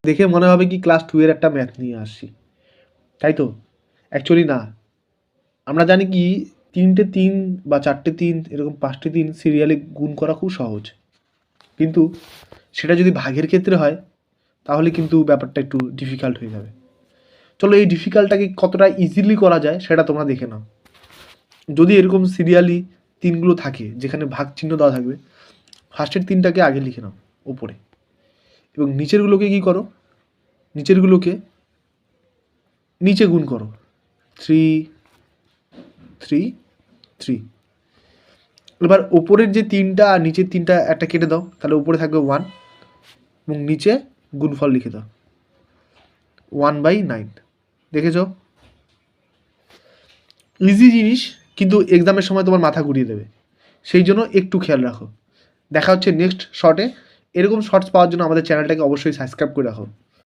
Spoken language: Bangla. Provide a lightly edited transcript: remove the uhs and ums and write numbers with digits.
দেখে মনে হবে কি ক্লাস 2 এর একটা ম্যাথ নিয়ে আসছি, তাই তো? অ্যাকচুয়ালি না। আমরা জানি কি 3টে 3 বা 4টে 3 এরকম 5টে 3 সিরিয়ালে গুণ করা খুব সহজ, কিন্তু সেটা যদি ভাগের ক্ষেত্রে হয় তাহলে কিন্তু ব্যাপারটা একটু ডিফিকাল্ট হয়ে যাবে। চলো এই ডিফিকাল্টটাকে কতটা ইজিলি করা যায় সেটা তোমরা দেখে নাও। যদি এরকম সিরিয়ালি 3গুলো থাকে যেখানে ভাগ চিহ্ন দেওয়া থাকবে, ফার্স্টের 3টাকে আগে লিখে নাও ওপরে, এবং নিচেরগুলোকে কি করো, নিচেরগুলোকে নিচে গুণ করো 3 3 3। এবার ওপরের যে 3টা আর নিচের 3টা একটা কেটে দাও, তাহলে উপরে থাকবে 1 এবং নিচে গুণফল লিখে দাও 1/9। দেখেছ? ইজি জিনিস, কিন্তু এক্সামের সময় তোমার মাথা ঘুরিয়ে দেবে, সেই জন্য একটু খেয়াল রাখো। দেখা হচ্ছে নেক্সট শর্টে। এরকম শর্টস পাওয়ার জন্য আমাদের চ্যানেলটাকে অবশ্যই সাবস্ক্রাইব করে রাখো।